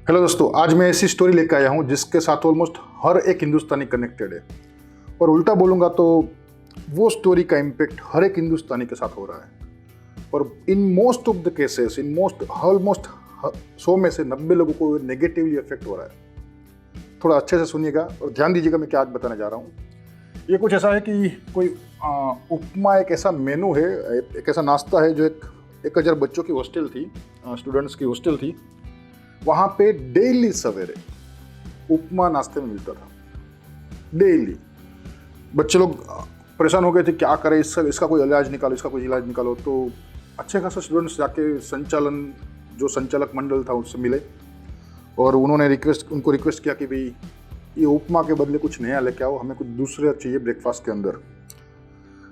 Hello दोस्तों, आज मैं ऐसी स्टोरी लेकर आया हूँ जिसके साथ ऑलमोस्ट हर एक हिंदुस्तानी कनेक्टेड है। और उल्टा बोलूँगा तो वो स्टोरी का इम्पैक्ट हर एक हिंदुस्तानी के साथ हो रहा है। और in most of the cases, in most almost 100 में से 90 लोगों को नेगेटिवली इफेक्ट हो रहा है। थोड़ा अच्छे से सुनिएगा और ध्यान दीजिएगा मैं क्या आज बताने जा रहा हूँ। ये कुछ ऐसा है कि कोई उपमा एक ऐसा मेनू है, एक ऐसा नाश्ता है जो 1000 बच्चों की हॉस्टल थी, स्टूडेंट्स की हॉस्टल थी। वहाँ पे डेली सवेरे उपमा नाश्ते में मिलता था। डेली बच्चे लोग परेशान हो गए थे, क्या करें, इसका कोई इलाज निकालो, इसका कोई इलाज निकालो। तो अच्छे खासे स्टूडेंट्स जाके जो संचालक मंडल था उससे मिले और उन्होंने उनको रिक्वेस्ट किया कि भाई ये उपमा के बदले कुछ नया लेके आओ, हमें कुछ दूसरा चाहिए ब्रेकफास्ट के अंदर।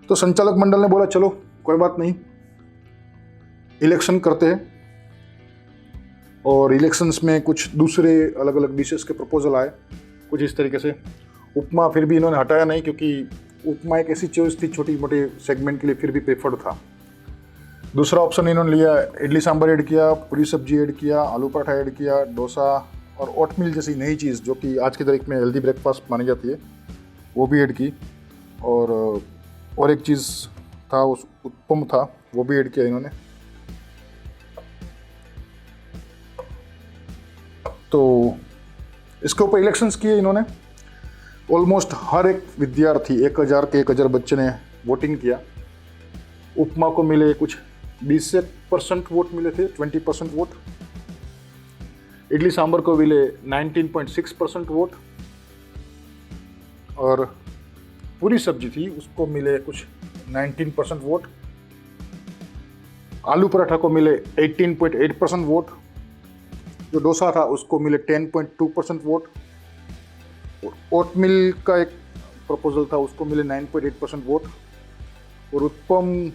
तो संचालक मंडल ने बोला चलो कोई बात नहीं, इलेक्शन करते हैं। और इलेक्शंस में कुछ दूसरे अलग अलग डिशेस के प्रपोजल आए कुछ इस तरीके से। उपमा फिर भी इन्होंने हटाया नहीं, क्योंकि उपमा एक ऐसी चॉइस थी छोटी मोटी सेगमेंट के लिए, फिर भी प्रेफर्ड था। दूसरा ऑप्शन इन्होंने लिया, इडली सांभर ऐड किया, पूरी सब्जी ऐड किया, आलू पराठा ऐड किया, डोसा और ओटमील जैसी नई चीज़ जो कि आज की तारीख में हेल्दी ब्रेकफास्ट मानी जाती है, वो भी ऐड की। और एक चीज़ था, उस उत्पम था, वो भी ऐड किया इन्होंने। तो इसके ऊपर इलेक्शंस किए इन्होंने। ऑलमोस्ट हर एक विद्यार्थी 1000 बच्चे ने वोटिंग किया। उपमा को मिले कुछ 20% वोट मिले थे, 20% वोट। इडली सांभर को मिले 19.6% वोट। और पूरी सब्जी थी उसको मिले कुछ 19% वोट। आलू पराठा को मिले 18.8% वोट। जो डोसा था उसको मिले 10.2% वोट। ओटमील का एक प्रपोजल था उसको मिले 9.8% वोट। और उत्पम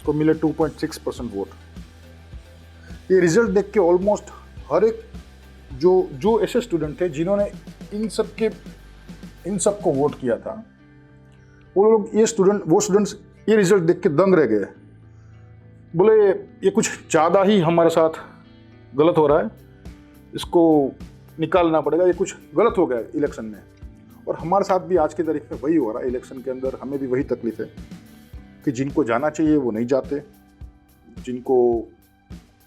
को मिले 2.6% वोट। ये रिजल्ट देख के ऑलमोस्ट हर एक जो ऐसे स्टूडेंट थे जिन्होंने इन सबको वोट किया था, वो स्टूडेंट्स ये रिजल्ट देख के दंग रह गए। बोले ये कुछ ज़्यादा ही हमारे साथ गलत हो रहा है, इसको निकालना पड़ेगा, ये कुछ गलत हो गया इलेक्शन में। और हमारे साथ भी आज की तारीख में वही हो रहा है। इलेक्शन के अंदर हमें भी वही तकलीफ है कि जिनको जाना चाहिए वो नहीं जाते, जिनको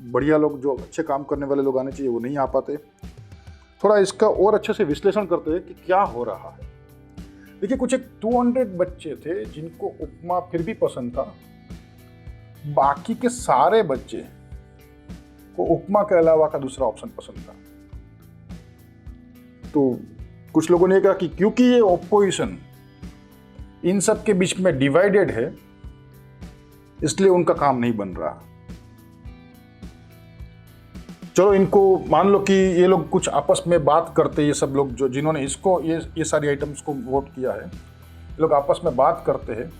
बढ़िया लोग, जो अच्छे काम करने वाले लोग आने चाहिए वो नहीं आ पाते। थोड़ा इसका और अच्छे से विश्लेषण करते हैं कि क्या हो रहा है। देखिए, कुछ एक 200 बच्चे थे जिनको उपमा फिर भी पसंद था। बाकी के सारे बच्चे को उपमा के अलावा का दूसरा ऑप्शन पसंद था। तो कुछ लोगों ने कहा कि क्योंकि ये ऑपोजिशन इन सब के बीच में डिवाइडेड है, इसलिए उनका काम नहीं बन रहा। चलो इनको मान लो कि ये लोग कुछ आपस में बात करते, ये सब लोग जिन्होंने इसको ये सारी आइटम्स को वोट किया है, ये लोग आपस में बात करते हैं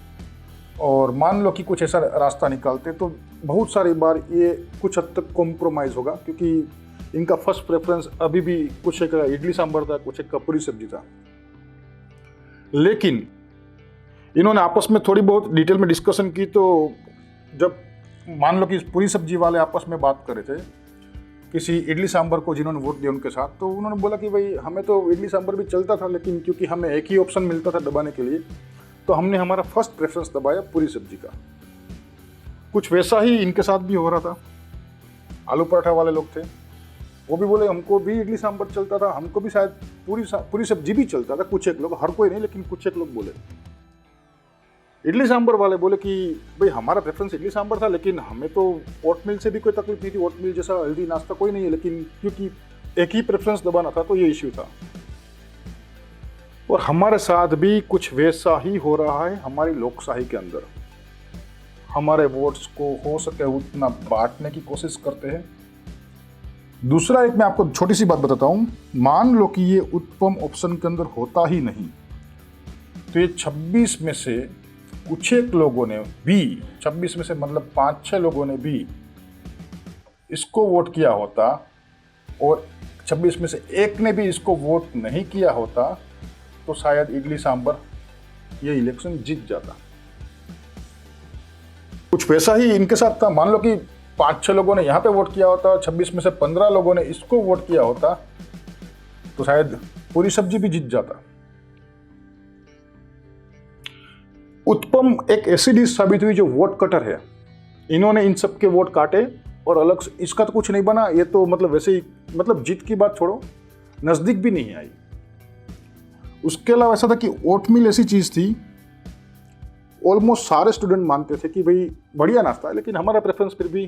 और मान लो कि कुछ ऐसा रास्ता निकालते, तो बहुत सारी बार ये कुछ हद तक कॉम्प्रोमाइज़ होगा। क्योंकि इनका फर्स्ट प्रेफरेंस अभी भी कुछ एक इडली सांभर था, कुछ एक पूरी सब्जी था। लेकिन इन्होंने आपस में थोड़ी बहुत डिटेल में डिस्कशन की। तो जब मान लो कि पूरी सब्जी वाले आपस में बात कर रहे थे किसी इडली सांभर को जिन्होंने वोट दिया उनके साथ, तो उन्होंने बोला कि भाई हमें तो इडली सांभर भी चलता था, लेकिन क्योंकि हमें एक ही ऑप्शन मिलता था दबाने के लिए, तो हमने हमारा फर्स्ट प्रेफरेंस दबाया पूरी सब्जी का। कुछ वैसा ही इनके साथ भी हो रहा था। आलू पराठा वाले लोग थे, वो भी बोले हमको भी इडली सांभर चलता था, हमको भी शायद पूरी सब्जी भी चलता था। कुछ एक लोग, हर कोई नहीं, लेकिन कुछ एक लोग बोले। इडली सांभर वाले बोले कि भाई हमारा प्रेफरेंस इडली सांभर था, लेकिन हमें तो ओटमील से भी कोई तकलीफ नहीं थी, ओटमील जैसा हेल्दी नाश्ता कोई नहीं है, लेकिन क्योंकि एक ही प्रेफरेंस दबाना था तो ये इश्यू था। और हमारे साथ भी कुछ वैसा ही हो रहा है हमारी लोकशाही के अंदर। हमारे वोट्स को हो सके उतना बांटने की कोशिश करते हैं। दूसरा एक मैं आपको छोटी सी बात बताता हूँ। मान लो कि ये उत्पम ऑप्शन के अंदर होता ही नहीं, तो ये 26 में से कुछ एक लोगों ने भी, 26 में से मतलब 5-6 लोगों ने भी इसको वोट किया होता और 26 में से एक ने भी इसको वोट नहीं किया होता, तो शायद इडली सांभर ये इलेक्शन जीत जाता। कुछ वैसा ही इनके साथ था। मान लो कि 5-6 लोगों ने यहाँ पे वोट किया होता, 26 में से 15 लोगों ने इसको वोट किया होता, तो शायद पूरी सब्जी भी जीत जाता। उत्पम एक ऐसी डिश साबित हुई जो वोट कटर है। इन्होंने इन सब के वोट काटे और अलग से इसका तो कुछ नहीं बना। ये तो मतलब वैसे ही, मतलब जीत की बात छोड़ो, नजदीक भी नहीं आई। उसके अलावा ऐसा था कि ओटमील ऐसी चीज थी, ऑलमोस्ट सारे स्टूडेंट मानते थे कि भाई बढ़िया नाश्ता है, लेकिन हमारा प्रेफरेंस फिर भी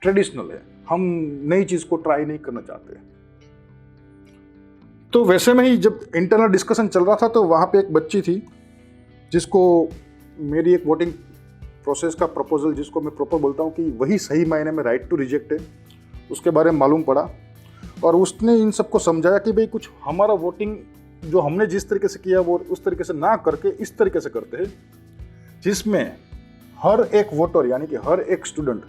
ट्रेडिशनल है, हम नई चीज को ट्राई नहीं करना चाहते। तो वैसे में ही जब इंटरनल डिस्कशन चल रहा था तो वहां पे एक बच्ची थी जिसको मेरी एक वोटिंग प्रोसेस का प्रपोजल, जिसको मैं प्रॉपर बोलता हूँ कि वही सही मायने में राइट टू रिजेक्ट है, उसके बारे में मालूम पड़ा। और उसने इन सबको समझाया कि भाई कुछ हमारा वोटिंग जो हमने जिस तरीके से किया वो उस तरीके से ना करके इस तरीके से करते हैं, जिसमें हर एक वोटर यानी कि हर एक स्टूडेंट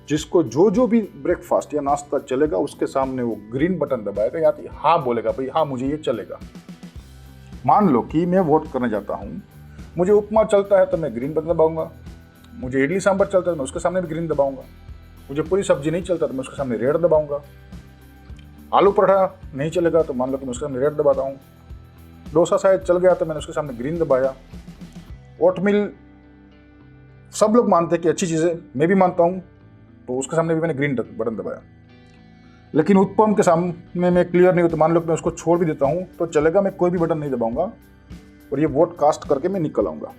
जिसको जो भी ब्रेकफास्ट या नाश्ता चलेगा उसके सामने वो ग्रीन बटन दबाएगा या तो हाँ बोलेगा, भाई हाँ मुझे ये चलेगा। मान लो कि मैं वोट करने जाता हूँ, मुझे उपमा चलता है तो मैं ग्रीन बटन दबाऊंगा, मुझे इडली सांभर चलता है तो मैं उसके सामने भी ग्रीन दबाऊंगा, मुझे पूरी सब्जी नहीं चलता तो मैं उसके सामने रेड दबाऊंगा, आलू पराठा नहीं चलेगा तो मान लो कि मैं उसके सामने रेड दबाता हूँ, डोसा शायद चल गया तो मैंने उसके सामने ग्रीन दबाया। ओटमील सब लोग मानते हैं कि अच्छी चीज़ है, मैं भी मानता हूँ, तो उसके सामने भी मैंने ग्रीन बटन दबाया। लेकिन उत्पम के सामने मैं क्लियर नहीं हूँ तो मान लो कि मैं उसको छोड़ भी देता हूँ तो चलेगा, मैं कोई भी बटन नहीं दबाऊंगा और ये वोट कास्ट करके मैं निकल आऊंगा।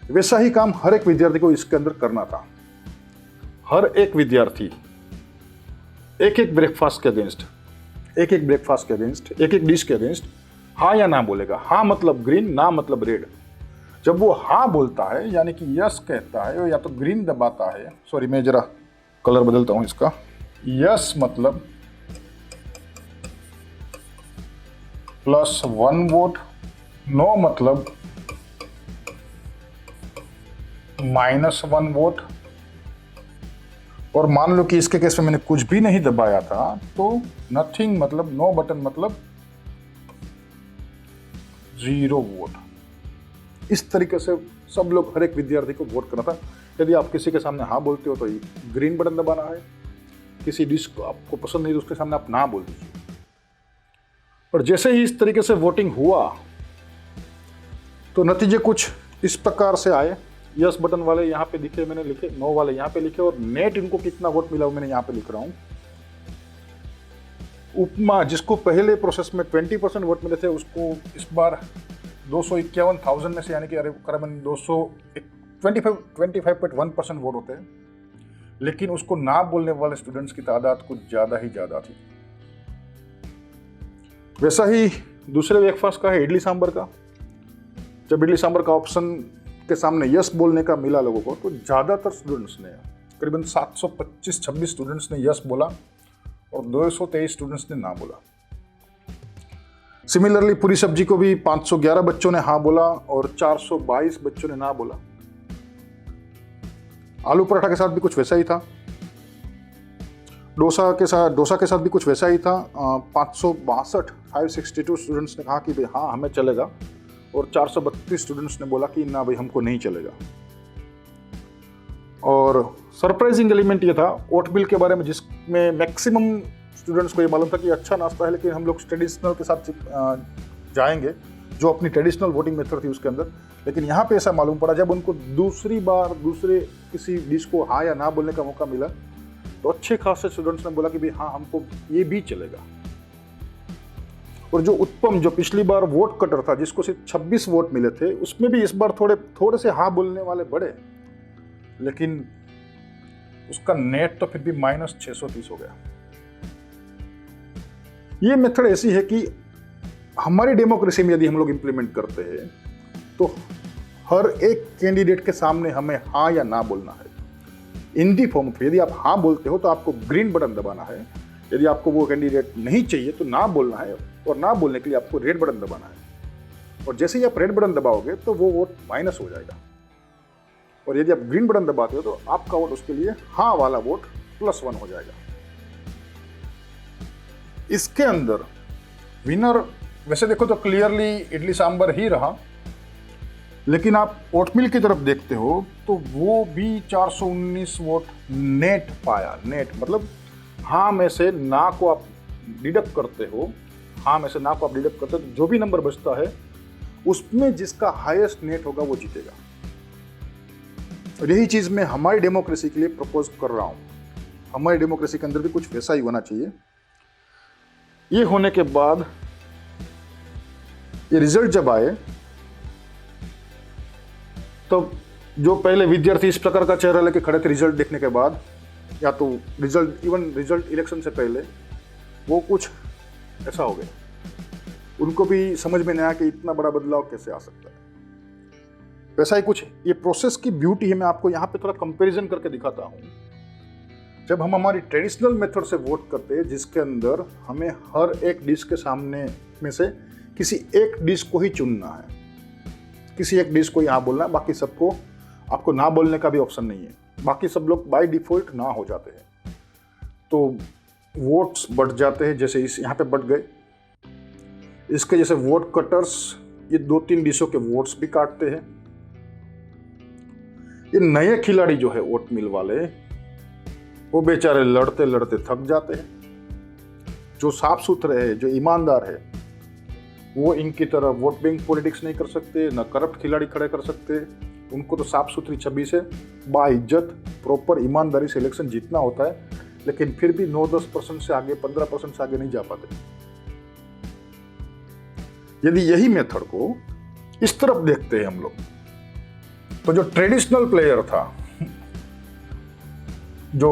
वैसा ही काम हर एक विद्यार्थी को इसके अंदर करना था। हर एक विद्यार्थी एक एक ब्रेकफास्ट के अगेंस्ट, एक एक ब्रेकफास्ट के अगेंस्ट, एक एक डिश के अगेंस्ट हाँ या ना बोलेगा। हाँ मतलब ग्रीन, ना मतलब रेड। जब वो हाँ बोलता है यानी कि यस कहता है या तो ग्रीन दबाता है, सॉरी मैं जरा कलर बदलता हूं इसका, यस मतलब +1 वोट, नो मतलब -1 वोट, और मान लो कि इसके केस में मैंने कुछ भी नहीं दबाया था तो नथिंग मतलब नो बटन मतलब 0 वोट। इस तरीके से सब लोग, हर एक विद्यार्थी को वोट करना था। यदि आप किसी के सामने हाँ बोलते हो तो ग्रीन बटन दबाना है, किसी डिश को आपको पसंद नहीं तो उसके सामने आप ना बोल दीजिए। और जैसे ही इस तरीके से वोटिंग हुआ तो नतीजे कुछ इस प्रकार से आए। यस बटन वाले यहाँ पे दिखे, मैंने लिखे, नो वाले यहाँ पे लिखे, और नेट इनको कितना वोट मिला वो मैंने यहाँ पे लिख रहा हूँ। उपमा जिसको पहले प्रोसेस में 20% वोट मिले थे, उसको इस बार 251,000 में से यानी कि करीबन 25.1% वोट होते हैं, लेकिन उसको ना बोलने वाले स्टूडेंट्स की तादाद कुछ ज़्यादा ही ज़्यादा थी। वैसा ही दूसरे ब्रेकफास्ट का है इडली सांभर का। जब इडली सांभर का ऑप्शन के सामने यस बोलने का मिला लोगों को तो ज़्यादातर स्टूडेंट्स ने, करीबन 725-26 स्टूडेंट्स ने यस बोला और 223 स्टूडेंट्स ने ना बोला। सिमिलरली पूरी सब्जी को भी 511 बच्चों ने हाँ बोला और 422 बच्चों ने ना बोला। आलू पराठा के साथ भी कुछ वैसा ही था। डोसा के साथ भी कुछ वैसा ही था। 562 स्टूडेंट्स ने कहा कि भाई हाँ हमें चलेगा और 432 स्टूडेंट्स ने बोला कि ना भाई हमको नहीं चलेगा। और सरप्राइजिंग एलिमेंट ये था ओटमील के बारे में, जिसमें मैक्सिमम स्टूडेंट्स को ये मालूम था कि अच्छा नाश्ता है, लेकिन हम लोग ट्रेडिशनल के साथ जाएंगे, जो अपनी ट्रेडिशनल वोटिंग मेथड थी उसके अंदर। लेकिन यहाँ पे ऐसा मालूम पड़ा जब उनको दूसरी बार दूसरे किसी डिश को हाँ या ना बोलने का मौका मिला तो अच्छे खासे स्टूडेंट्स ने बोला कि भाई हाँ हमको ये भी चलेगा। और जो उत्पम, जो पिछली बार वोट कटर था, जिसको सिर्फ 26 वोट मिले थे, उसमें भी इस बार थोड़े से हाँ बोलने वाले बढ़े, लेकिन उसका नेट तो फिर भी -630 हो गया। ये मेथड ऐसी है कि हमारी डेमोक्रेसी में यदि हम लोग इंप्लीमेंट करते हैं तो हर एक कैंडिडेट के सामने हमें हाँ या ना बोलना है इन दी फॉर्म ऑफ। यदि आप हाँ बोलते हो तो आपको ग्रीन बटन दबाना है, यदि आपको वो कैंडिडेट नहीं चाहिए तो ना बोलना है, और ना बोलने के लिए आपको रेड बटन दबाना है। और जैसे ही आप रेड बटन दबाओगे तो वो वोट माइनस हो जाएगा, और यदि आप ग्रीन बटन दबाते हो तो आपका वोट उसके लिए हाँ वाला वोट +1 हो जाएगा। इसके अंदर विनर वैसे देखो तो क्लियरली इडली सांभर ही रहा, लेकिन आप ओटमिल की तरफ देखते हो तो वो भी 419 वोट नेट पाया। नेट मतलब हाँ में से ना को आप डिडक्ट करते हो, हाँ में से ना को आप डिडक्ट करते हो तो जो भी नंबर बचता है उसमें जिसका हाईएस्ट नेट होगा वो जीतेगा। और यही चीज़ मैं हमारी डेमोक्रेसी के लिए प्रपोज कर रहा हूँ। हमारी डेमोक्रेसी के अंदर भी कुछ वैसा ही होना चाहिए। ये होने के बाद ये रिजल्ट जब आए तो जो पहले विद्यार्थी इस प्रकार का चेहरा लेके खड़े थे रिजल्ट देखने के बाद, या तो रिजल्ट इलेक्शन से पहले, वो कुछ ऐसा हो गया। उनको भी समझ में नहीं आया कि इतना बड़ा बदलाव कैसे आ सकता है। वैसा ही कुछ ये प्रोसेस की ब्यूटी है। मैं आपको यहाँ पे थोड़ा कंपैरिजन करके दिखाता हूँ। जब हम हमारी ट्रेडिशनल मेथड से वोट करते हैं जिसके अंदर हमें हर एक डिश के सामने में से किसी एक डिश को ही चुनना है, किसी एक डिश को यहाँ बोलना है, बाकी सबको आपको ना बोलने का भी ऑप्शन नहीं है, बाकी सब लोग बाय डिफॉल्ट ना हो जाते हैं। तो वोट्स बढ़ जाते हैं, जैसे इस यहाँ पे बढ़ गए। इसके जैसे वोट कटर्स ये 2-3 डिशों के वोट्स भी काटते हैं। ये नए खिलाड़ी जो है वोट मिल वाले, वो बेचारे लड़ते लड़ते थक जाते हैं। जो साफ सुथरे है, जो ईमानदार है, वो इनकी तरह वोट बैंक पॉलिटिक्स नहीं कर सकते, न करप्ट खिलाड़ी खड़े कर सकते। उनको तो साफ सुथरी छवि से बाइज्जत प्रॉपर ईमानदारी से इलेक्शन जीतना होता है, लेकिन फिर भी 9-10% से आगे, 15% से आगे नहीं जा पाते। यदि यही मेथड को इस तरफ देखते हैं हम लोग, तो जो ट्रेडिशनल प्लेयर था, जो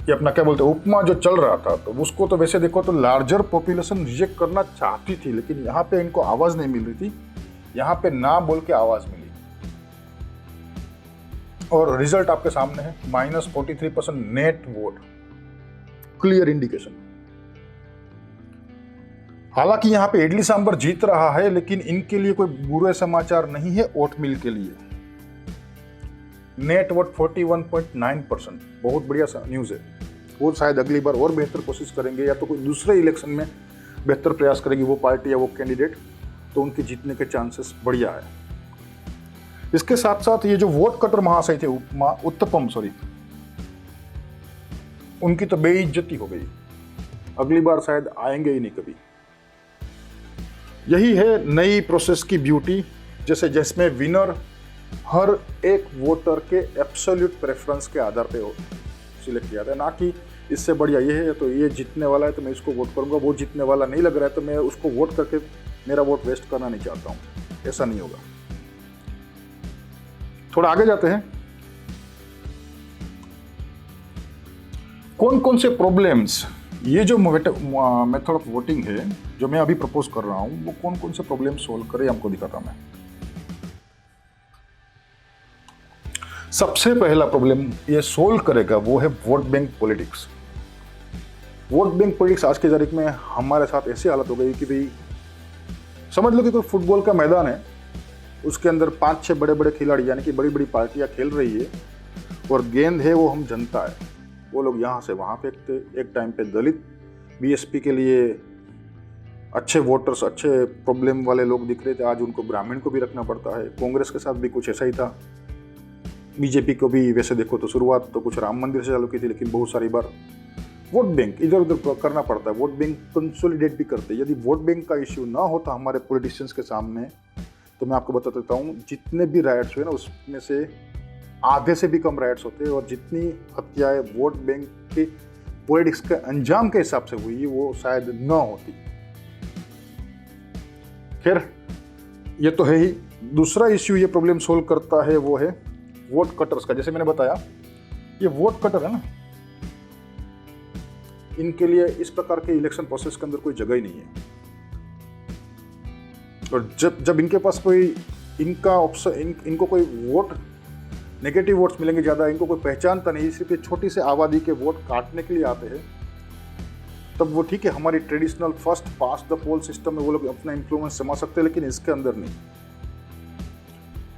ये अपना क्या बोलते हैं उपमा जो चल रहा था, तो उसको तो वैसे देखो तो लार्जर पॉपुलेशन रिजेक्ट करना चाहती थी, लेकिन यहाँ पे इनको आवाज नहीं मिल रही थी। यहाँ पे ना बोल के आवाज मिली और रिजल्ट आपके सामने है। -43% नेट वोट, क्लियर इंडिकेशन। हालांकि यहाँ पे इडली सांबर जीत रहा है, लेकिन इनके लिए कोई बुरे समाचार नहीं है ओटमिल के लिए। नेट वोट 41.9%, बहुत बढ़िया न्यूज़ है। वो शायद अगली बार और बेहतर कोशिश करेंगे, या तो कोई दूसरे इलेक्शन में बेहतर प्रयास करेगी वो पार्टी या वो कैंडिडेट, तो उनके जीतने के चांसेस बढ़िया है। इसके साथ साथ ये जो वोट कटर महाशय थे उत्तपम, उनकी तो बेइज्जती हो गई। अगली बार शायद आएंगे ही नहीं कभी। यही है नई प्रोसेस की ब्यूटी, जैसे जिसमें विनर हर एक वोटर के एब्सोल्यूट प्रेफरेंस के आधार पे सिलेक्ट किया था, ना कि इससे बढ़िया ये है तो ये जीतने वाला है तो मैं इसको वोट करूंगा, वो जीतने वाला नहीं लग रहा है तो मैं उसको वोट करके मेरा वोट वेस्ट करना नहीं चाहता हूं। ऐसा नहीं होगा। थोड़ा आगे जाते हैं। कौन कौन से प्रॉब्लम्स, ये जो मेथड ऑफ वोटिंग है जो मैं अभी प्रपोज कर रहा हूं, वो कौन कौन से प्रॉब्लम सोल्व करे हमको दिखाता मैं। सबसे पहला प्रॉब्लम ये सोल्व करेगा वो है vote bank politics. Vote bank politics आज की तारीख में हमारे साथ ऐसी हालत हो गई कि भाई समझ लो कि कोई फुटबॉल का मैदान है, उसके अंदर 5-6 बड़े बड़े खिलाड़ी यानी कि बड़ी बड़ी पार्टियां खेल रही है, और गेंद है वो हम जनता है। वो लोग यहाँ से वहाँ फेंकते। एक टाइम पे दलित बीएसपी के लिए अच्छे वोटर्स, अच्छे प्रॉब्लम वाले लोग दिख रहे थे, आज उनको ब्राह्मण को भी रखना पड़ता है। कांग्रेस के साथ भी कुछ ऐसा ही था। बीजेपी को भी वैसे देखो तो शुरुआत तो कुछ राम मंदिर से चालू की थी, लेकिन बहुत सारी बार वोट बैंक इधर उधर करना पड़ता है। वोट बैंक कंसोलिडेट भी करते हैं। यदि वोट बैंक का इश्यू ना होता हमारे पॉलिटिशियंस के सामने, तो मैं आपको बता देता हूँ जितने भी राइट्स हुए ना उसमें से आधे से भी कम राइट्स होते हैं, और जितनी हत्याएं वोट बैंक के पॉलिटिक्स के अंजाम के हिसाब से हुई वो शायद न होती। खैर ये तो है ही। दूसरा इश्यू ये प्रॉब्लम सोल्व करता है वो है वोट कटर्स का। जैसे मैंने बताया ये वोट कटर है ना, इनके लिए इस प्रकार के इलेक्शन प्रोसेस के अंदर कोई जगह ही नहीं है। और जब इनके पास कोई इनका ऑप्शन इनको कोई वोट नेगेटिव वोट्स मिलेंगे ज़्यादा, इनको कोई पहचानता नहीं, सिर्फ छोटी से आबादी के वोट काटने के लिए आते हैं, तब वो ठीक है हमारी ट्रेडिशनल फर्स्ट पास द पोल सिस्टम में वो लोग अपना इन्फ्लुएंस जमा सकते हैं, लेकिन इसके अंदर नहीं।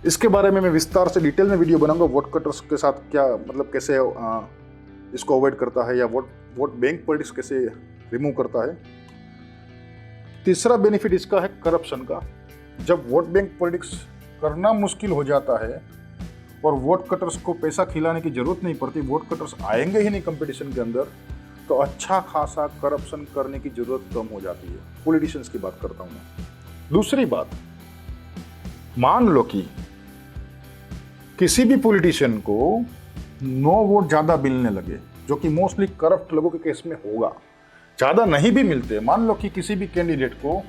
इसके बारे में मैं विस्तार से डिटेल में वीडियो बनाऊंगा, वोट कटर्स के साथ क्या मतलब कैसे इसको अवॉइड करता है, या वोट बैंक पॉलिटिक्स कैसे रिमूव करता है। तीसरा बेनिफिट इसका है करप्शन का। जब वोट बैंक पॉलिटिक्स करना मुश्किल हो जाता है और वोट कटर्स को पैसा खिलाने की जरूरत नहीं पड़ती, वोट कटर्स आएंगे ही नहीं कंपटीशन के अंदर, तो अच्छा खासा करप्शन करने की जरूरत कम हो जाती है। पॉलिटिशियंस की बात करता हूं मैं। दूसरी बात, मान लो कि किसी भी पॉलिटिशियन को नो वोट ज्यादा मिलने लगे, जो कि मोस्टली करप्ट लोगों के केस में होगा, ज्यादा नहीं भी मिलते, मान लो कि किसी भी कैंडिडेट को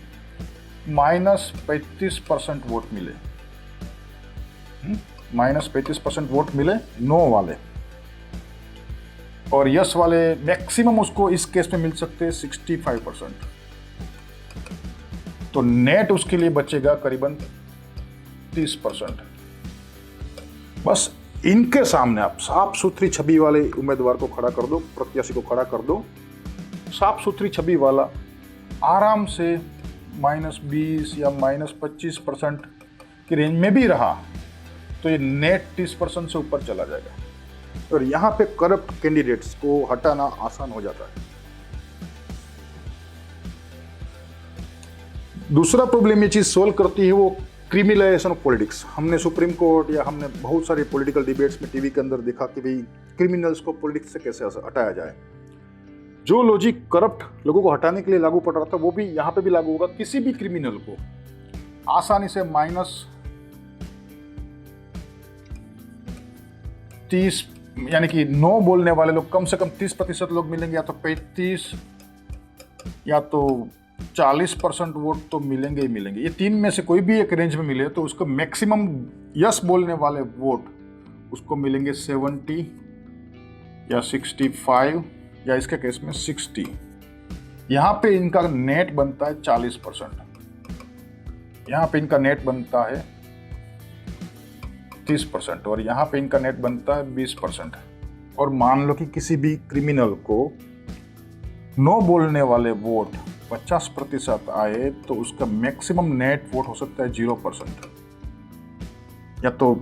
-35% वोट मिले, -35% वोट मिले नो वाले, और यस वाले मैक्सिमम उसको इस केस में मिल सकते हैं 65%, तो नेट उसके लिए बचेगा करीबन 30%। बस इनके सामने आप साफ सुथरी छवि वाले उम्मीदवार को खड़ा कर दो, प्रत्याशी को खड़ा कर दो, साफ सुथरी छवि वाला आराम से -20 या -25% की रेंज में भी रहा तो ये नेट 30% से ऊपर चला जाएगा, और यहाँ पे करप्ट कैंडिडेट्स को हटाना आसान हो जाता है। दूसरा प्रॉब्लम ये चीज सोल्व करती है वो क्रिमिनलाइजेशन ऑफ पॉलिटिक्स। हमने सुप्रीम कोर्ट या हमने बहुत सारे पॉलिटिकल डिबेट्स में टीवी के अंदर देखा कि भाई क्रिमिनल्स को पॉलिटिक्स से कैसे हटाया जाए। जो लॉजिक करप्ट लोगों को हटाने के लिए लागू पड़ रहा था वो भी यहाँ पे भी लागू होगा। किसी भी क्रिमिनल को आसानी से -30 यानी कि नो बोलने वाले लोग कम से कम 30% लोग मिलेंगे, या तो 35 या तो 40% वोट तो मिलेंगे ही मिलेंगे। ये तीन में से कोई भी एक रेंज में मिले तो उसको मैक्सिमम यस बोलने वाले वोट उसको मिलेंगे 70 या 65 या इसके केस में 60। यहाँ पे इनका नेट बनता है 40%, यहाँ पे इनका नेट बनता है 30% और यहाँ पे इनका नेट बनता है 20%। और मान लो कि किसी भी क्रिमिनल को नो बोलने वाले वोट 50% आए तो उसका मैक्सिमम नेट वोट हो सकता है 0%, या तो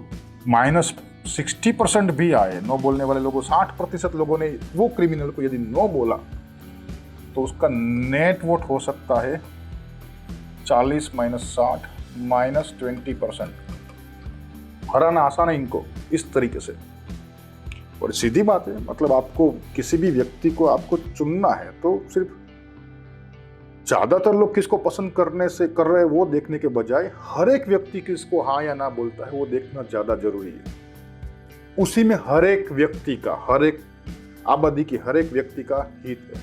-60% भी आए नो बोलने वाले लोगों, 60% लोगों ने वो क्रिमिनल को यदि नो बोला तो उसका नेट वोट हो सकता है 40 - 60 -20%। हराना आसान है इनको इस तरीके से। और सीधी बात है, मतलब आपको किसी भी व्यक्ति को आपको चुनना है तो सिर्फ ज्यादातर लोग किसको पसंद करने से कर रहे हैं वो देखने के बजाय हर एक व्यक्ति किसको हाँ या ना बोलता है वो देखना ज्यादा जरूरी है। उसी में हर एक व्यक्ति का, हर एक आबादी की हर एक व्यक्ति का हित है।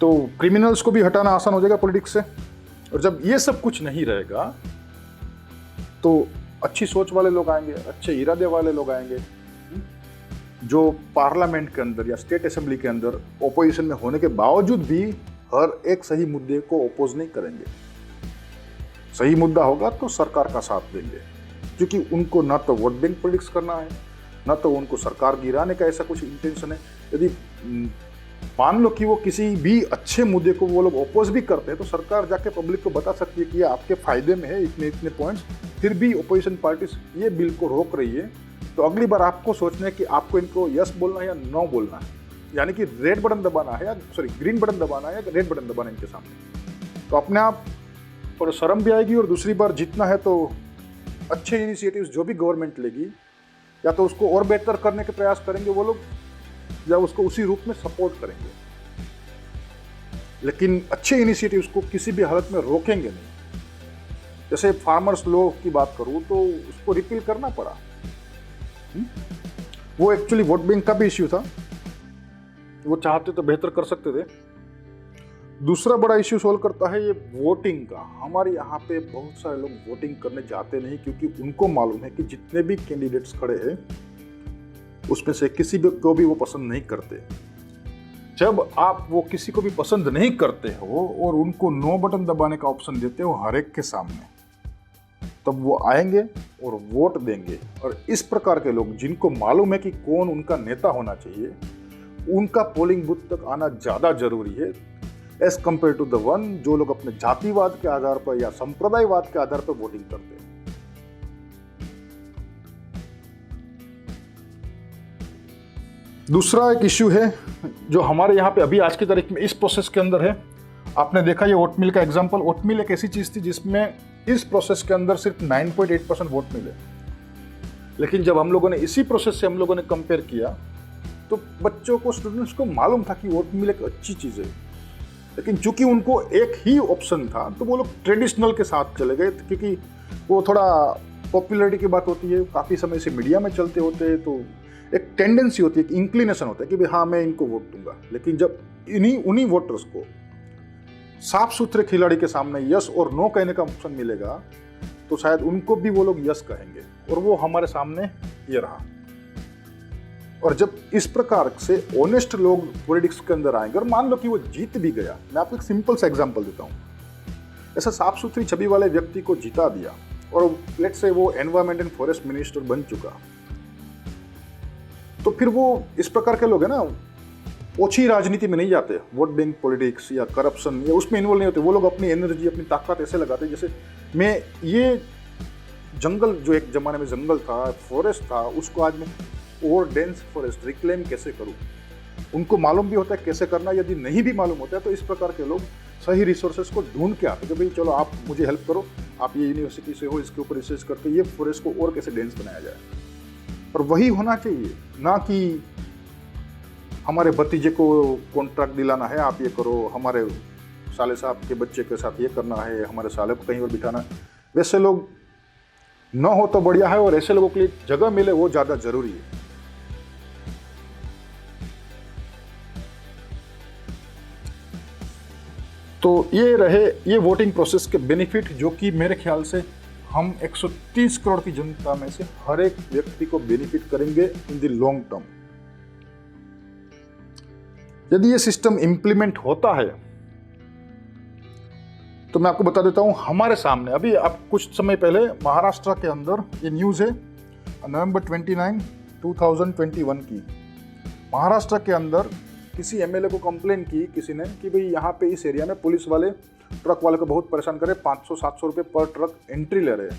तो क्रिमिनल्स को भी हटाना आसान हो जाएगा पॉलिटिक्स से। और जब ये सब कुछ नहीं रहेगा तो अच्छी सोच वाले लोग आएंगे, अच्छे इरादे वाले लोग आएंगे, जो पार्लियामेंट के अंदर या स्टेट असेंबली के अंदर ओपोजिशन में होने के बावजूद भी हर एक सही मुद्दे को ओपोज नहीं करेंगे। सही मुद्दा होगा तो सरकार का साथ देंगे, क्योंकि उनको ना तो वोट बैंक पॉलिटिक्स करना है, ना तो उनको सरकार गिराने का ऐसा कुछ इंटेंशन है। यदि मान लो कि वो किसी भी अच्छे मुद्दे को वो लोग ओपोज भी करते हैं तो सरकार जाके पब्लिक को बता सकती है कि ये आपके फायदे में है, इतने इतने पॉइंट्स, फिर भी ओपोजिशन पार्टीज ये बिल को रोक रही है, तो अगली बार आपको सोचना है कि आपको इनको यस बोलना है या नो बोलना है, यानी कि रेड बटन दबाना है या ग्रीन बटन दबाना है या रेड बटन दबाना है इनके सामने। तो अपने आप और शर्म भी आएगी, और दूसरी बार जीतना है तो अच्छे इनिशिएटिव्स जो भी गवर्नमेंट लेगी या तो उसको और बेहतर करने के प्रयास करेंगे वो लोग, या उसको उसी रूप में सपोर्ट करेंगे, लेकिन अच्छे इनिशिएटिव्स को किसी भी हालत में रोकेंगे नहीं। जैसे फार्मर्स लॉ की बात करूं तो उसको रिपील करना पड़ा, वो एक्चुअली वोट बैंक का भी इश्यू था, वो चाहते तो बेहतर कर सकते थे। दूसरा बड़ा इश्यू सोल्व करता है ये वोटिंग का। हमारे यहाँ पे बहुत सारे लोग वोटिंग करने जाते नहीं, क्योंकि उनको मालूम है कि जितने भी कैंडिडेट्स खड़े हैं उसमें से किसी भी को भी वो पसंद नहीं करते। जब आप वो किसी को भी पसंद नहीं करते हो और उनको नो बटन दबाने का ऑप्शन देते हो हर एक के सामने, तब वो आएंगे और वोट देंगे। और इस प्रकार के लोग जिनको मालूम है कि कौन उनका नेता होना चाहिए, उनका पोलिंग बूथ तक आना ज़्यादा जरूरी है as compared to the one जो लोग अपने जातिवाद के आधार पर या संप्रदायवाद के आधार पर वोटिंग करते हैं। दूसरा एक इश्यू है जो हमारे यहाँ पे अभी आज की तारीख में इस प्रोसेस के अंदर है। आपने देखा ये ओटमील का एग्जाम्पल। ओटमील एक ऐसी चीज़ थी जिसमें इस प्रोसेस के अंदर सिर्फ 9.8% वोट मिले। लेकिन जब हम लोगों ने इसी प्रोसेस से हम लोगों ने कंपेयर किया तो बच्चों को, स्टूडेंट्स को मालूम था कि वोट मिले एक अच्छी चीज़ है, लेकिन चूंकि उनको एक ही ऑप्शन था तो वो लोग ट्रेडिशनल के साथ चले गए, क्योंकि वो थोड़ा पॉपुलैरिटी की बात होती है, काफ़ी समय से मीडिया में चलते होते हैं, तो एक टेंडेंसी होती है, एक इंक्लिनेशन होता है कि भाई हाँ मैं इनको वोट दूंगा। लेकिन जब उन्हीं वोटर्स को साफ सुथरे खिलाड़ी के सामने यस और नो कहने का ऑप्शन मिलेगा तो शायद उनको भी वो लोग यस कहेंगे, और वो हमारे सामने ये रहा। और जब इस प्रकार से ऑनेस्ट लोग पॉलिटिक्स के अंदर आएंगे और मान लो कि वो जीत भी गया, मैं आपको एक सिंपल सा एग्जांपल देता हूँ, ऐसा साफ सुथरी छवि वाले व्यक्ति को जिता दिया और लेट्स से वो एनवायरमेंट एंड फॉरेस्ट मिनिस्टर बन चुका, तो फिर वो इस प्रकार के लोग हैं ना, ओछी राजनीति में नहीं जाते, वोट बैंक पॉलिटिक्स या करप्शन या उसमें इन्वॉल्व नहीं होते। वो लोग अपनी एनर्जी, अपनी ताकत ऐसे लगाते हैं जैसे मैं ये जंगल जो एक जमाने में जंगल था, फॉरेस्ट था, उसको आज मैं और डेंस फॉरेस्ट रिक्लेम कैसे करूं। उनको मालूम भी होता है कैसे करना, यदि नहीं भी मालूम होता है तो इस प्रकार के लोग सही रिसोर्सेज को ढूंढ के आते हैं कि भाई चलो आप मुझे हेल्प करो, आप ये यूनिवर्सिटी से हो, इसके ऊपर रिसर्च करके ये फॉरेस्ट को और कैसे डेंस बनाया जाए। और वही होना चाहिए, ना कि हमारे भतीजे को कॉन्ट्रैक्ट दिलाना है, आप ये करो, हमारे साले साहब के बच्चे के साथ ये करना है, हमारे साले को कहीं और बिठाना। वैसे लोग न हो तो बढ़िया है, और ऐसे लोगों के लिए जगह मिले वो ज़्यादा जरूरी है। तो ये रहे ये वोटिंग प्रोसेस के बेनिफिट, जो कि मेरे ख्याल से हम 130 करोड़ की जनता में से हर एक व्यक्ति को बेनिफिट करेंगे इन द लॉन्ग टर्म। यदि ये सिस्टम इंप्लीमेंट होता है तो मैं आपको बता देता हूं, हमारे सामने अभी अब कुछ समय पहले महाराष्ट्र के अंदर ये न्यूज़ है, नवंबर 29, 2021 की, महाराष्ट्र के अंदर किसी एमएलए को कंप्लेन की किसी ने कि भाई यहाँ पे इस एरिया में पुलिस वाले ट्रक वाले को बहुत परेशान करे, 500-700 रुपये पर ट्रक एंट्री ले रहे हैं।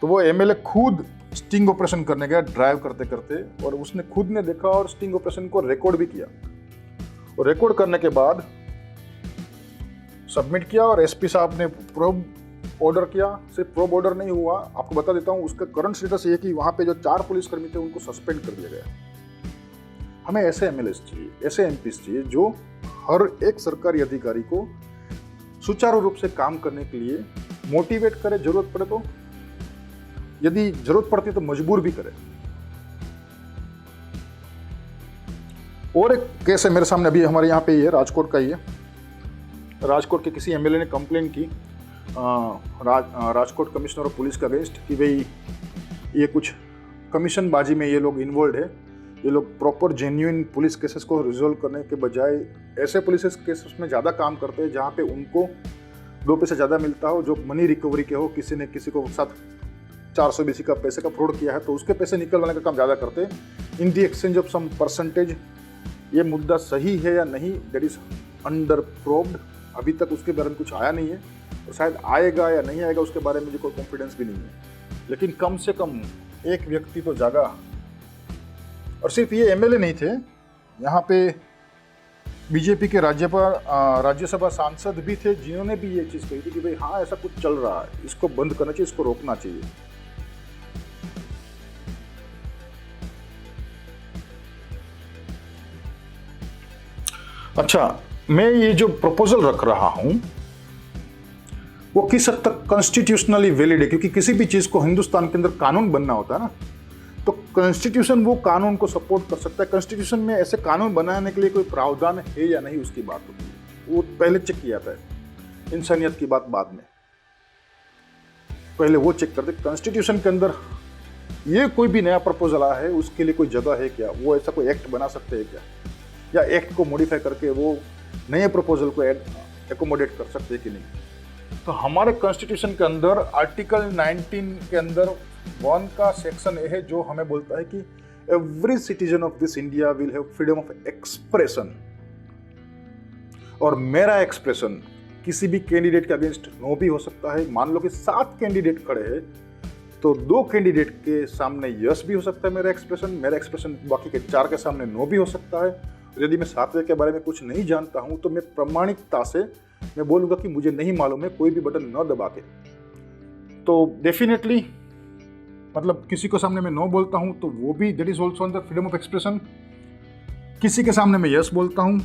तो वो एमएलए खुद स्टिंग ऑपरेशन करने गया ड्राइव करते करते, और उसने खुद ने देखा और स्टिंग ऑपरेशन को रिकॉर्ड भी किया, और रिकॉर्ड करने के बाद सबमिट किया, और एसपी साहब ने प्रोब ऑर्डर किया। सिर्फ प्रोब ऑर्डर नहीं हुआ, आपको बता देता हूँ उसका करंट स्टेटस ये कि वहाँ पे जो 4 पुलिसकर्मी थे उनको सस्पेंड कर दिया गया। हमें ऐसे एमएलए चाहिए, ऐसे एमपीज चाहिए जो हर एक सरकारी अधिकारी को सुचारू रूप से काम करने के लिए मोटिवेट करे, जरूरत पड़े तो, यदि जरूरत पड़ती तो मजबूर भी करे। और एक केस है मेरे सामने अभी, हमारे यहाँ पे ही है, राजकोट का ही है। राजकोट के किसी एमएलए ने कंप्लेन की राजकोट कमिश्नर ऑफ पुलिस के अगेंस्ट कि भाई ये कुछ कमीशनबाजी में ये लोग इन्वॉल्व है, ये लोग प्रॉपर जेन्युइन पुलिस केसेस को रिजोल्व करने के बजाय ऐसे पुलिस केसेस में ज़्यादा काम करते हैं जहाँ पे उनको 2 पैसे ज़्यादा मिलता हो, जो मनी रिकवरी के हो, किसी ने किसी को साथ 420 का पैसे का फ्रॉड किया है तो उसके पैसे निकलवाने का काम ज़्यादा करते हैं in the exchange of some percentage. ये मुद्दा सही है या नहीं, दैट इज़ अंडर प्रोब्ड, अभी तक उसके बारे में कुछ आया नहीं है, और शायद आएगा या नहीं आएगा उसके बारे में मुझे कोई कॉन्फिडेंस भी नहीं है। लेकिन कम से कम एक व्यक्ति तो जागा, और सिर्फ ये एमएलए नहीं थे, यहाँ पे बीजेपी के राज्यसभा सांसद भी थे जिन्होंने भी ये चीज़ कही थी कि भाई हाँ ऐसा कुछ चल रहा है, इसको बंद करना चाहिए, इसको रोकना चाहिए। अच्छा, मैं ये जो प्रपोजल रख रहा हूं वो किस हद तक कॉन्स्टिट्यूशनली वैलिड है, क्योंकि किसी भी चीज़ को हिंदुस्तान के अंदर कानून बनना होता है ना, तो कॉन्स्टिट्यूशन वो कानून को सपोर्ट कर सकता है। कॉन्स्टिट्यूशन में ऐसे कानून बनाने के लिए कोई प्रावधान है या नहीं उसकी बात होती है, वो पहले चेक किया जाता है, इंसानियत की बात बाद में, पहले वो चेक करते। कॉन्स्टिट्यूशन के अंदर ये कोई भी नया प्रपोजल आया है उसके लिए कोई जगह है क्या, वो ऐसा कोई एक्ट बना सकते हैं क्या, या एक्ट को मॉडिफाई करके वो नए प्रपोजल को एकोमोडेट कर सकते हैं कि नहीं। तो हमारे कॉन्स्टिट्यूशन के अंदर आर्टिकल 19 के अंदर 1 का सेक्शन ए है जो हमें बोलता है कि every citizen of this India will have freedom of expression, और मेरा एक्सप्रेशन किसी भी कैंडिडेट के अगेंस्ट नो भी हो सकता है। मान लो कि 7 कैंडिडेट खड़े हैं तो 2 कैंडिडेट के सामने यस भी हो सकता है मेरा एक्सप्रेशन बाकी के 4 के सामने नो भी हो सकता है। यदि मैं 7वें के बारे में कुछ नहीं जानता हूं तो मैं प्रामाणिकता से मैं बोलूँगा कि मुझे नहीं मालूम है, कोई भी बटन न दबा के तो डेफिनेटली मतलब किसी को सामने मैं नो बोलता हूँ तो वो भी that is also under freedom of expression. किसी के सामने मैं यस बोलता हूँ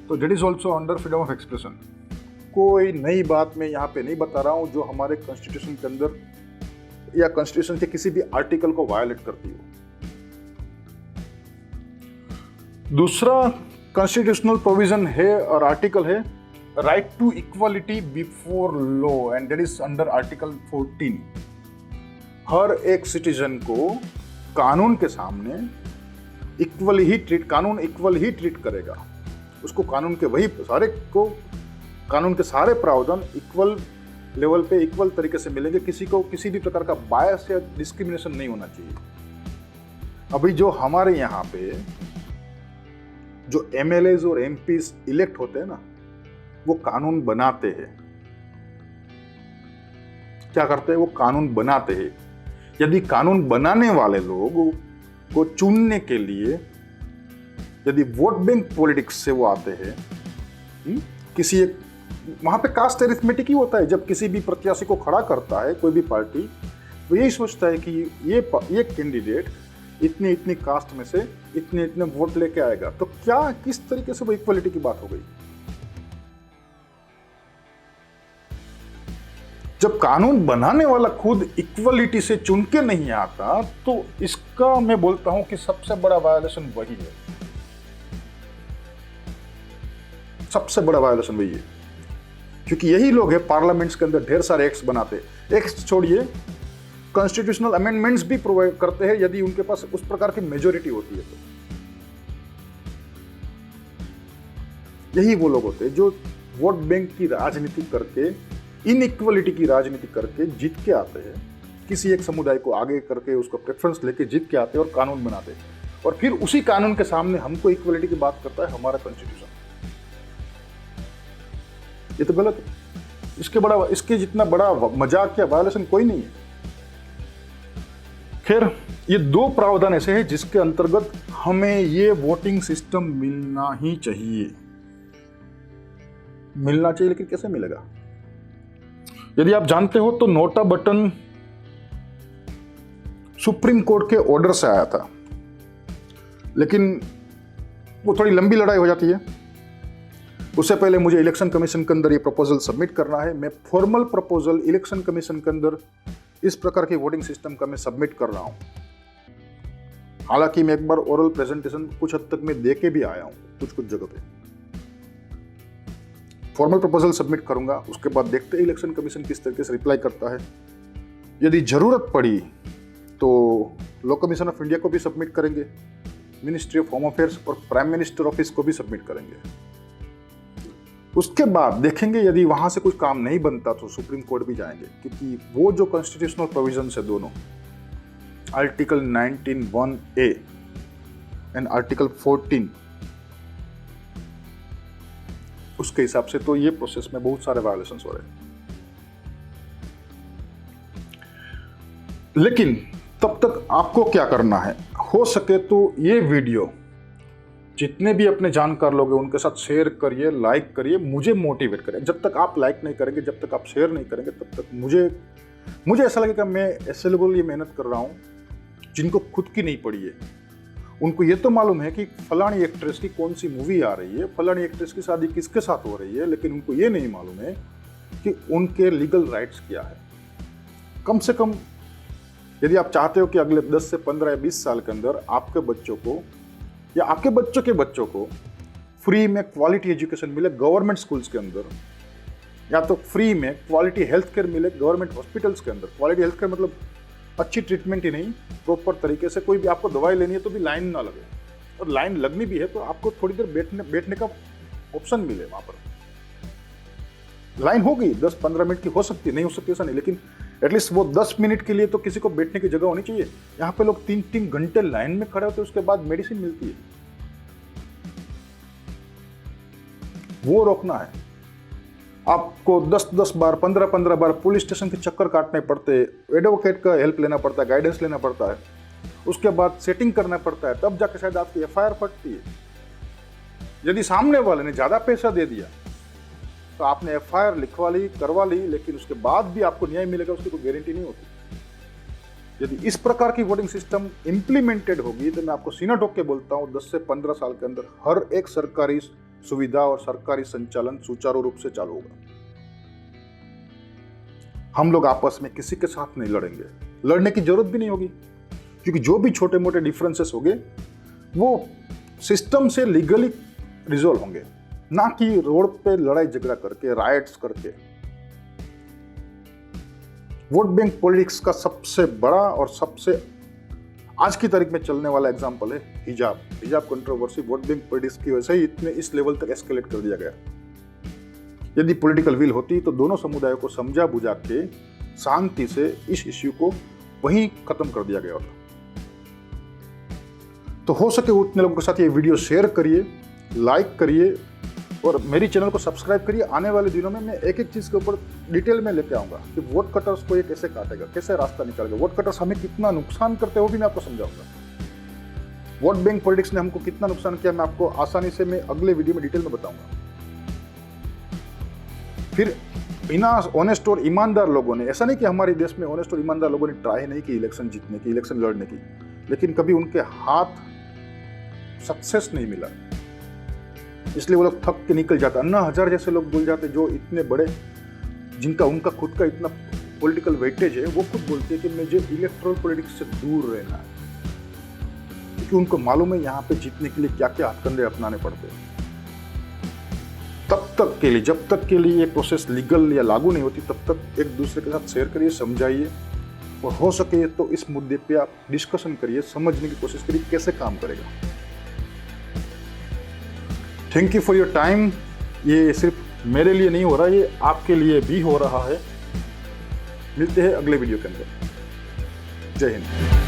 तो that is also under freedom of expression. कोई नई बात मैं यहाँ पे नहीं बता रहा हूँ जो हमारे कॉन्स्टिट्यूशन के अंदर या कॉन्स्टिट्यूशन के किसी भी आर्टिकल को वायलेट करती हो। दूसरा कॉन्स्टिट्यूशनल प्रोविजन है और आर्टिकल है right to equality before law and that is under article 14। हर एक सिटीजन को कानून के सामने कानून इक्वल ही ट्रीट करेगा। उसको कानून के कानून के सारे प्रावधान इक्वल लेवल पे इक्वल तरीके से मिलेंगे। किसी को किसी भी प्रकार का बायस या डिस्क्रिमिनेशन नहीं होना चाहिए। अभी जो हमारे यहाँ पे जो एमएलएज और एमपीज इलेक्ट होते हैं ना, वो कानून बनाते हैं। क्या करते हैं? वो कानून बनाते हैं। यदि कानून बनाने वाले लोग को चुनने के लिए यदि वोट बैंक पॉलिटिक्स से वो आते हैं, किसी एक वहां पे कास्ट अरिथमेटिक ही होता है। जब किसी भी प्रत्याशी को खड़ा करता है कोई भी पार्टी, तो यही सोचता है कि ये कैंडिडेट इतनी इतनी कास्ट में से इतने इतने वोट लेके आएगा। तो क्या किस तरीके से वो इक्वलिटी की बात हो गई? जब कानून बनाने वाला खुद इक्वलिटी से चुन के नहीं आता, तो इसका मैं बोलता हूं कि सबसे बड़ा वायलेशन वही है। सबसे बड़ा वायलेशन वही है, क्योंकि यही लोग हैं पार्लियामेंट्स के अंदर ढेर सारे एक्ट्स बनाते। एक्ट्स छोड़िए, कॉन्स्टिट्यूशनल अमेंडमेंट्स भी प्रोवाइड करते हैं यदि उनके पास उस प्रकार की मेजोरिटी होती है तो। यही वो लोग होते हैं जो वोट बैंक की राजनीति करके, इनइक्वलिटी की राजनीति करके जीत के आते हैं। किसी एक समुदाय को आगे करके उसको प्रेफरेंस लेके जीत के आते हैं और कानून बनाते हैं, और फिर उसी कानून के सामने हमको इक्वलिटी की बात करता है हमारा कॉन्स्टिट्यूशन। ये तो गलत है। इसके जितना बड़ा मजाक या वायलेशन कोई नहीं है। खैर, ये दो प्रावधान ऐसे हैं जिसके अंतर्गत हमें ये वोटिंग सिस्टम मिलना ही चाहिए। मिलना चाहिए, लेकिन कैसे मिलेगा? यदि आप जानते हो तो नोटा बटन सुप्रीम कोर्ट के ऑर्डर से आया था, लेकिन वो थोड़ी लंबी लड़ाई हो जाती है। उससे पहले मुझे इलेक्शन कमीशन के अंदर ये प्रपोजल सबमिट करना है। मैं फॉर्मल प्रपोजल इलेक्शन कमीशन के अंदर इस प्रकार के वोटिंग सिस्टम का मैं सबमिट कर रहा हूं। हालांकि मैं एक बार ओरल प्रेजेंटेशन कुछ हद तक मैं दे के भी आया हूं कुछ जगह पे। फॉर्मल प्रपोजल सबमिट करूंगा, उसके बाद देखते हैं इलेक्शन कमीशन किस तरीके से रिप्लाई करता है। यदि जरूरत पड़ी तो लॉ कमीशन ऑफ इंडिया को भी सबमिट करेंगे, मिनिस्ट्री ऑफ होम अफेयर्स और प्राइम मिनिस्टर ऑफिस को भी सबमिट करेंगे। उसके बाद देखेंगे यदि वहां से कुछ काम नहीं बनता तो सुप्रीम कोर्ट भी जाएंगे, क्योंकि वो जो कॉन्स्टिट्यूशनल प्रोविजन है दोनों, आर्टिकल 19(1)(a) एंड आर्टिकल 14, उसके हिसाब से तो ये प्रोसेस में बहुत सारे वायलेशंस हो रहे हैं। लेकिन तब तक आपको क्या करना है, हो सके तो ये वीडियो जितने भी अपने जानकार लोग हैं उनके साथ शेयर करिए, लाइक करिए, मुझे मोटिवेट करें। जब तक आप लाइक नहीं करेंगे, जब तक आप शेयर नहीं करेंगे, तब तक मुझे ऐसा लगेगा मैं ऐसे लोगों के लिए मेहनत कर रहा हूं जिनको खुद की नहीं पड़ी है। उनको ये तो मालूम है कि फलानी एक्ट्रेस की कौन सी मूवी आ रही है, फलानी एक्ट्रेस की शादी किसके साथ हो रही है, लेकिन उनको ये नहीं मालूम है कि उनके लीगल राइट्स क्या है। कम से कम यदि आप चाहते हो कि अगले 10 से 15 या 20 साल के अंदर आपके बच्चों को या आपके बच्चों के बच्चों को फ्री में क्वालिटी एजुकेशन मिले गवर्नमेंट स्कूल्स के अंदर, या तो फ्री में क्वालिटी हेल्थ केयर मिले गवर्नमेंट हॉस्पिटल्स के अंदर। क्वालिटी हेल्थ केयर मतलब अच्छी ट्रीटमेंट ही नहीं, प्रॉपर तरीके से कोई भी आपको दवाई लेनी है तो भी लाइन ना लगे, और लाइन लगनी भी है तो आपको थोड़ी देर बैठने का ऑप्शन मिले। वहाँ पर लाइन होगी 10-15 मिनट की, हो सकती है, नहीं हो सकती ऐसा नहीं, लेकिन एटलीस्ट वो 10 मिनट के लिए तो किसी को बैठने की जगह होनी चाहिए। यहाँ पे लोग 3-3 घंटे लाइन में खड़े होते हैं, उसके बाद मेडिसिन मिलती है। वो रोकना है। आपको 10-10 बार, 15-15 बार पुलिस स्टेशन के चक्कर काटने पड़ते, एडवोकेट का हेल्प लेना पड़ता है, गाइडेंस लेना पड़ता है, उसके बाद सेटिंग करना पड़ता है, तब जाके शायद आपकी FIR फटती है। यदि सामने वाले ने ज्यादा पैसा दे दिया तो आपने एफआईआर लिखवा ली, करवा ली, लेकिन उसके बाद भी आपको न्याय मिलेगा उसकी कोई गारंटी नहीं होती। यदि इस प्रकार की वोटिंग सिस्टम इंप्लीमेंटेड होगी तो मैं आपको सीना ठोक के बोलता हूँ 10 से 15 साल के अंदर हर एक सरकारी सुविधा और सरकारी संचालन सुचारू रूप से चालू होगा। हम लोग आपस में किसी के साथ नहीं लड़ेंगे, लड़ने की जरूरत भी नहीं होगी, क्योंकि जो भी छोटे मोटे डिफरेंसेस होंगे वो सिस्टम से लीगली रिजोल्व होंगे, ना कि रोड पे लड़ाई झगड़ा करके, राइट्स करके। वोट बैंक पॉलिटिक्स का सबसे बड़ा और सबसे आज की तारीख में चलने वाला एग्जाम्पल है हिजाब कंट्रोवर्सी। वोट बैंक पॉलिटिक्स की वजह से ही इतने इस लेवल तक एस्केलेट कर दिया गया। यदि पॉलिटिकल विल होती तो दोनों समुदायों को समझा बुझा के शांति से इस इश्यू को वहीं खत्म कर दिया गया होता। तो हो सके उतने लोगों के साथ ये वीडियो शेयर करिए, लाइक करिए और मेरी चैनल को सब्सक्राइब करिए। आने वाले दिनों में मैं एक एक चीज़ के ऊपर डिटेल में लेके आऊँगा कि वोट कटर्स को ये कैसे काटेगा, कैसे रास्ता निकालेगा, वोट कटर्स हमें कितना नुकसान करते हो भी मैं आपको समझाऊंगा। वोट बैंक पॉलिटिक्स ने हमको कितना नुकसान किया मैं आपको आसानी से मैं अगले वीडियो में डिटेल में बताऊंगा। फिर बिना ऑनेस्ट और ईमानदार लोगों ने, ऐसा नहीं कि हमारे देश में ऑनेस्ट और ईमानदार लोगों ने ट्राई नहीं की इलेक्शन जीतने की, इलेक्शन लड़ने की, लेकिन कभी उनके हाथ सक्सेस नहीं मिला, इसलिए वो लोग थक के निकल जाते। अन्ना हजारे जैसे लोग बोल जाते जो इतने बड़े, जिनका उनका खुद का इतना पॉलिटिकल वेटेज है, वो खुद बोलते हैं कि मुझे इलेक्ट्रल पॉलिटिक्स से दूर रहना है, क्योंकि उनको मालूम है यहाँ पे जीतने के लिए क्या क्या हथकंडे अपनाने पड़ते हैं। तब तक के लिए, जब तक के लिए ये प्रोसेस लीगल या लागू नहीं होती, तब तक एक दूसरे के साथ शेयर करिए, समझाइए, और हो सके तो इस मुद्दे पे आप डिस्कशन करिए, समझने की कोशिश करिए कैसे काम करेगा। Thank you for your time. ये सिर्फ मेरे लिए नहीं हो रहा, ये आपके लिए भी हो रहा है। मिलते हैं अगले वीडियो के अंदर। जय हिंद।